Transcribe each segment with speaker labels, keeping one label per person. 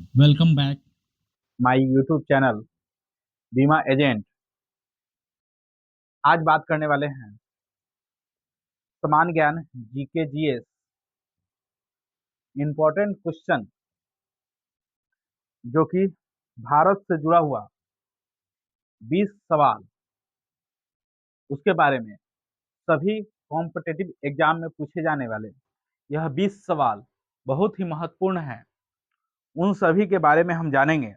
Speaker 1: Welcome back.
Speaker 2: My YouTube channel बीमा agent. आज बात करने वाले हैं समान ज्ञान जीके जीएस इम्पोर्टेंट क्वेश्चन जो कि भारत से जुड़ा हुआ 20 सवाल उसके बारे में सभी कॉम्पिटिटिव एग्जाम में पूछे जाने वाले यह 20 सवाल बहुत ही महत्वपूर्ण हैं। उन सभी के बारे में हम जानेंगे।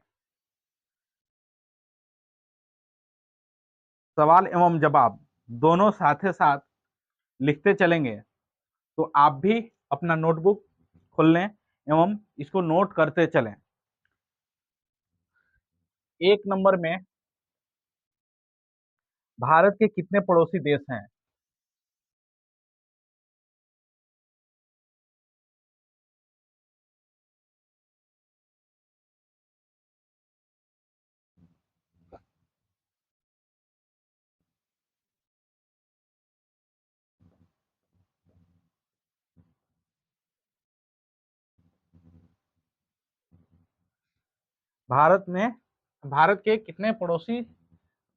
Speaker 2: सवाल एवं जवाब दोनों साथ साथ लिखते चलेंगे, तो आप भी अपना नोटबुक खोल लें एवं इसको नोट करते चलें। एक नंबर में भारत के कितने पड़ोसी देश हैं? भारत के कितने पड़ोसी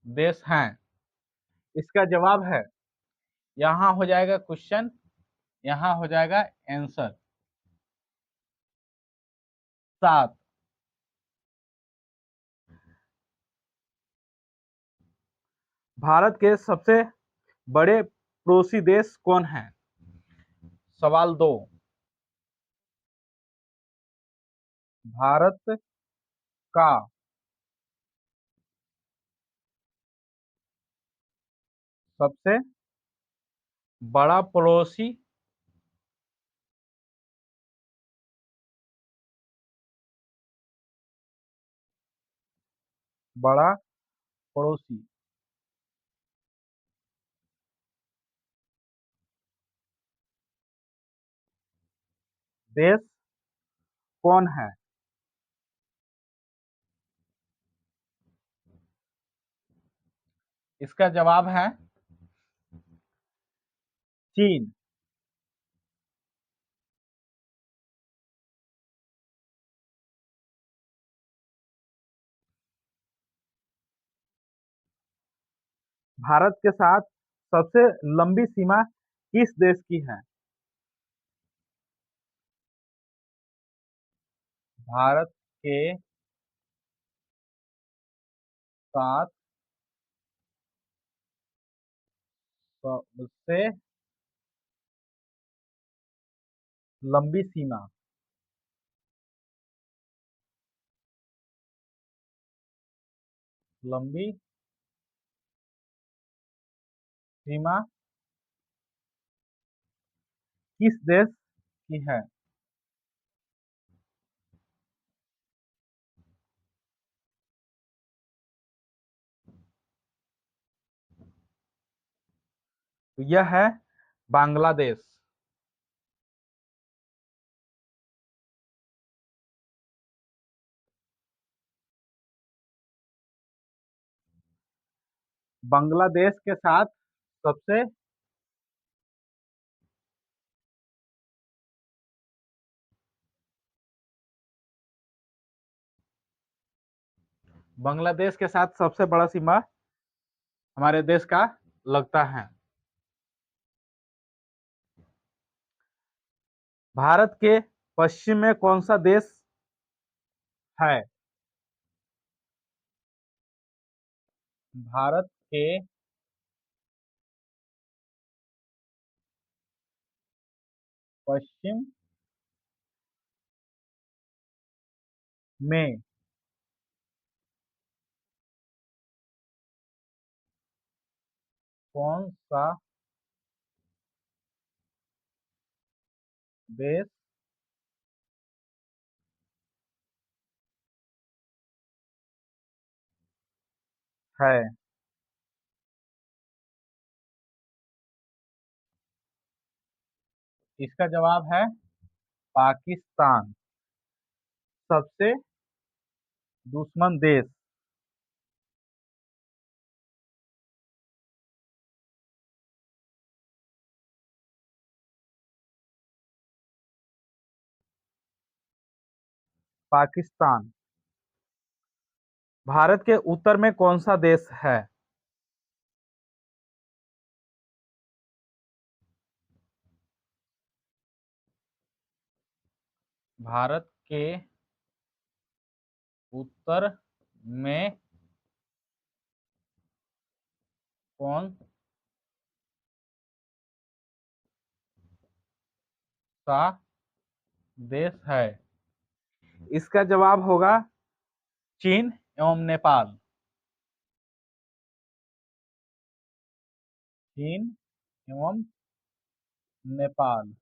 Speaker 2: देश हैं? इसका जवाब है, यहाँ हो जाएगा क्वेश्चन, यहाँ हो जाएगा आंसर। 7। भारत के सबसे बड़े पड़ोसी देश कौन है? सवाल 2। भारत का सबसे बड़ा पड़ोसी बड़ा पड़ोसी देश कौन है? इसका जवाब है चीन। भारत के साथ सबसे लंबी सीमा किस देश की है? भारत के साथ सबसे लंबी सीमा लंबी सीमा किस देश की है? तो यह है बांग्लादेश। बांग्लादेश के साथ सबसे बांग्लादेश के साथ सबसे बड़ा सीमा हमारे देश का लगता है। भारत के पश्चिम में कौन सा देश है? भारत के पश्चिम में कौन सा देश है? इसका जवाब है पाकिस्तान। सबसे दुश्मन देश। पाकिस्तान। भारत के उत्तर में कौन सा देश है? भारत के उत्तर में कौन सा देश है? इसका जवाब होगा चीन एवं नेपाल। चीन एवं नेपाल।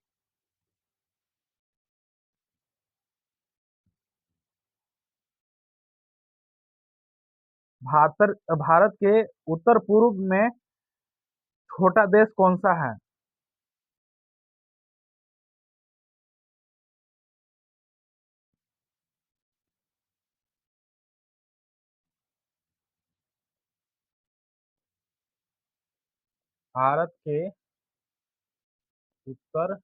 Speaker 2: भारत के उत्तर पूर्व में छोटा देश कौन सा है? भारत के उत्तर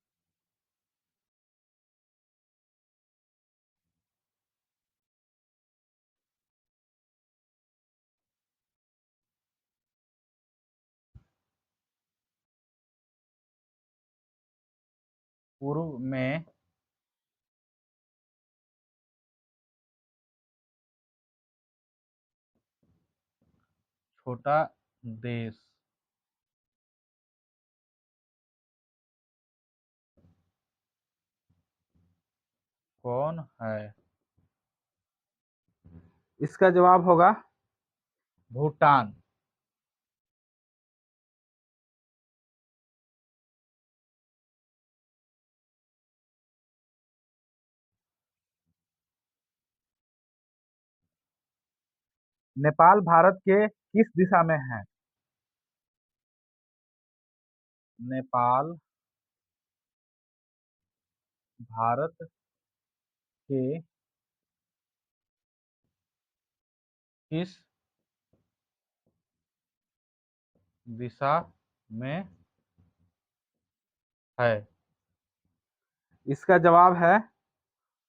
Speaker 2: पूर्व में छोटा देश कौन है? इसका जवाब होगा भूटान। नेपाल भारत के किस दिशा में है? नेपाल भारत के किस दिशा में है? इसका जवाब है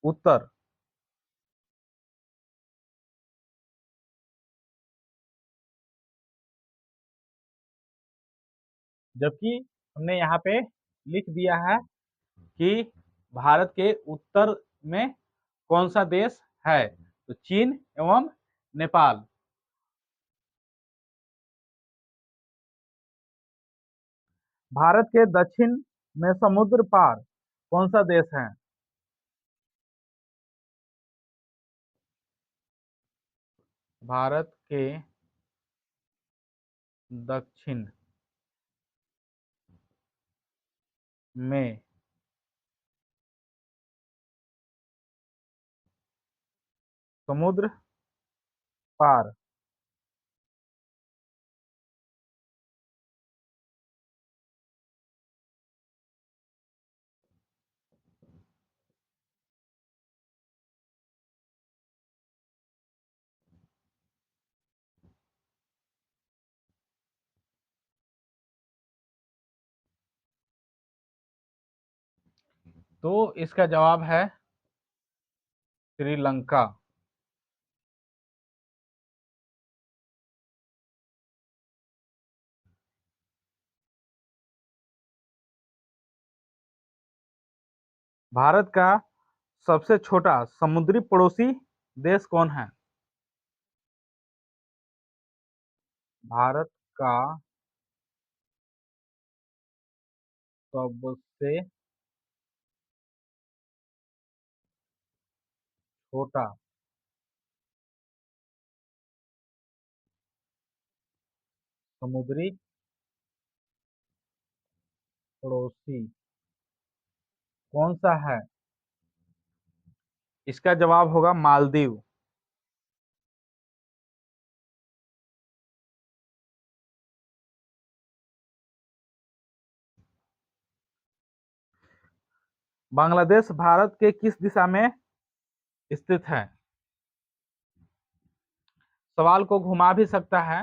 Speaker 2: उत्तर। जबकि हमने यहाँ पे लिख दिया है कि भारत के उत्तर में कौन सा देश है, तो चीन एवं नेपाल। भारत के दक्षिण में समुद्र पार कौन सा देश है? भारत के दक्षिण में समुद्र पार तो इसका जवाब है श्रीलंका। भारत का सबसे छोटा समुद्री पड़ोसी देश कौन है? भारत का सबसे छोटा समुद्री पड़ोसी कौन सा है? इसका जवाब होगा मालदीव। बांग्लादेश भारत के किस दिशा में स्थित है? सवाल को घुमा भी सकता है।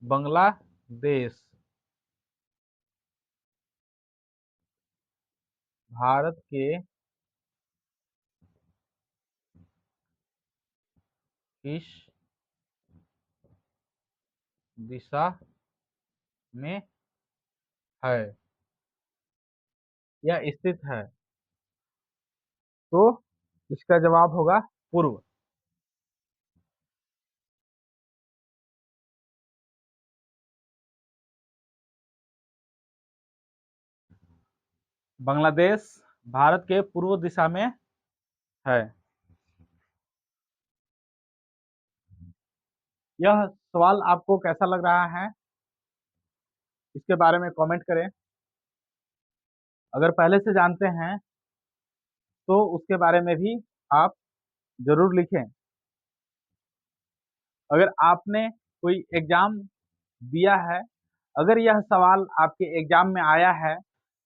Speaker 2: बांग्लादेश भारत के किस दिशा में है या स्थित है? तो इसका जवाब होगा पूर्व। बांग्लादेश भारत के पूर्व दिशा में है। यह सवाल आपको कैसा लग रहा है, इसके बारे में कमेंट करें। अगर पहले से जानते हैं तो उसके बारे में भी आप जरूर लिखें। अगर आपने कोई एग्जाम दिया है, अगर यह सवाल आपके एग्जाम में आया है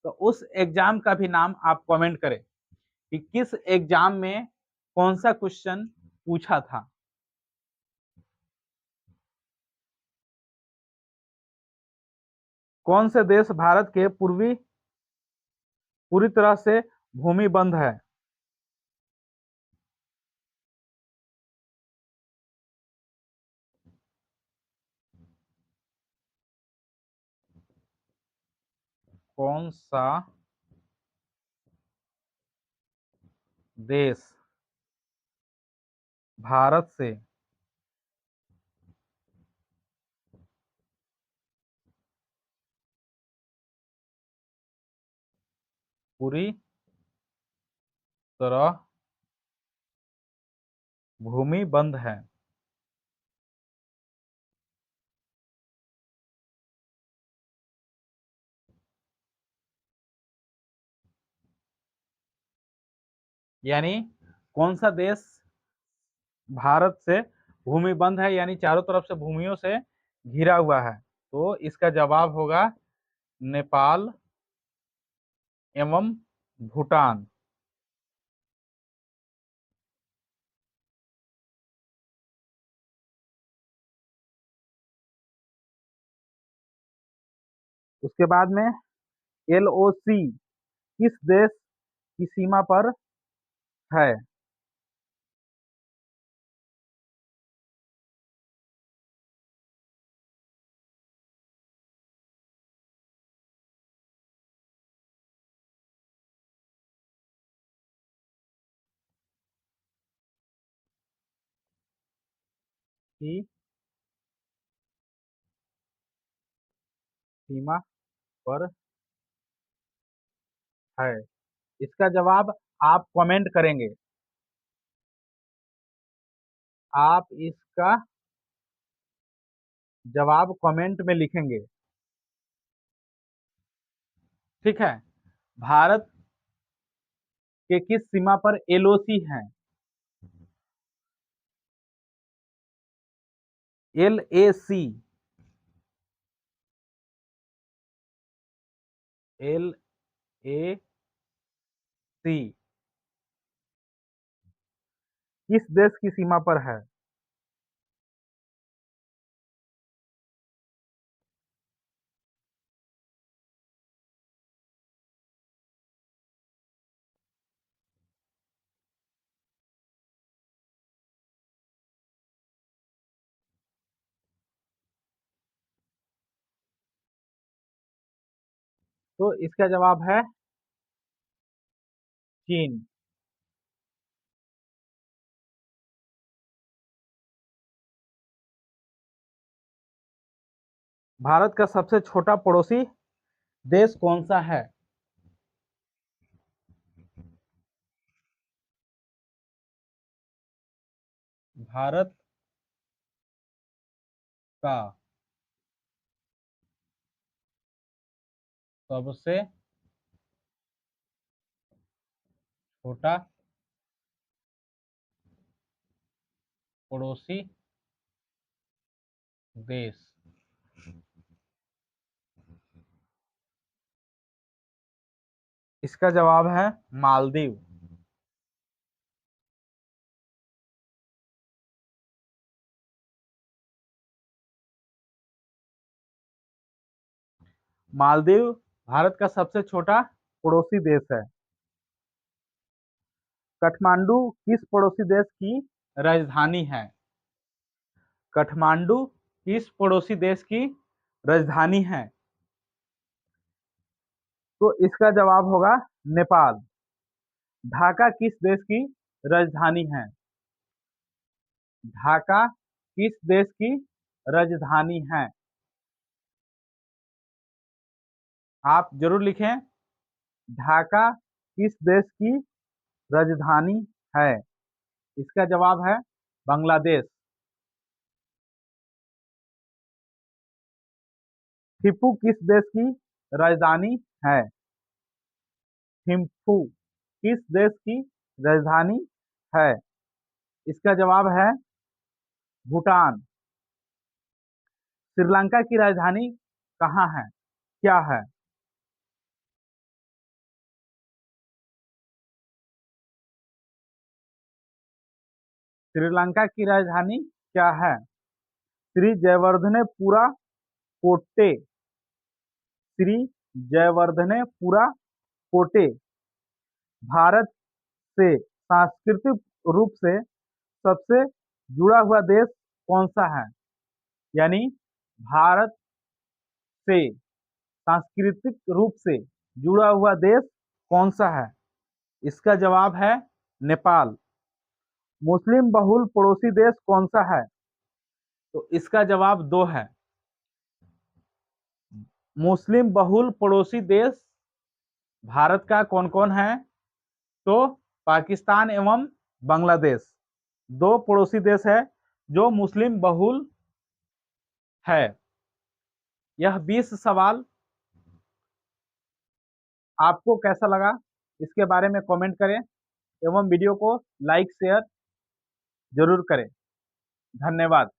Speaker 2: तो उस एग्जाम का भी नाम आप कमेंट करें कि किस एग्जाम में कौन सा क्वेश्चन पूछा था। कौन से देश भारत के पूरी तरह से भूमि बंद है? कौन सा देश भारत से पूरी तरह भूमि बंद है? यानी कौन सा देश भारत से भूमि बंद है, यानी चारों तरफ से भूमियों से घिरा हुआ है? तो इसका जवाब होगा नेपाल एवं भूटान। उसके बाद में LOC किस देश की सीमा पर है? की सीमा पर है? इसका जवाब आप कमेंट करेंगे। आप इसका जवाब कमेंट में लिखेंगे, ठीक है। भारत के किस सीमा पर LOC है? LAC, LAC किस देश की सीमा पर है? तो इसका जवाब है चीन। भारत का सबसे छोटा पड़ोसी देश कौन सा है? भारत का सबसे छोटा पड़ोसी देश। इसका जवाब है मालदीव। मालदीव भारत का सबसे छोटा पड़ोसी देश है। काठमांडू किस पड़ोसी देश की राजधानी है? काठमांडू किस पड़ोसी देश की राजधानी है? तो इसका जवाब होगा नेपाल। ढाका किस देश की राजधानी है? ढाका किस देश की राजधानी है? आप जरूर लिखें, ढाका किस देश की राजधानी है? इसका जवाब है बांग्लादेश। थिम्पू किस देश की राजधानी है? थिम्पू किस देश की राजधानी है? इसका जवाब है भूटान। श्रीलंका की राजधानी कहाँ है, क्या है? श्रीलंका की राजधानी क्या है? श्री जयवर्धनेपुरा कोट्टे। श्री जयवर्धनेपुरा कोट्टे भारत से सांस्कृतिक रूप से सबसे जुड़ा हुआ देश कौन सा है? यानी भारत से सांस्कृतिक रूप से जुड़ा हुआ देश कौन सा है? इसका जवाब है नेपाल। मुस्लिम बहुल पड़ोसी देश कौन सा है? तो इसका जवाब दो है। मुस्लिम बहुल पड़ोसी देश भारत का कौन कौन है? तो पाकिस्तान एवं बांग्लादेश दो पड़ोसी देश है जो मुस्लिम बहुल है। यह 20 सवाल आपको कैसा लगा, इसके बारे में कमेंट करें एवं वीडियो को लाइक शेयर जरूर करें। धन्यवाद।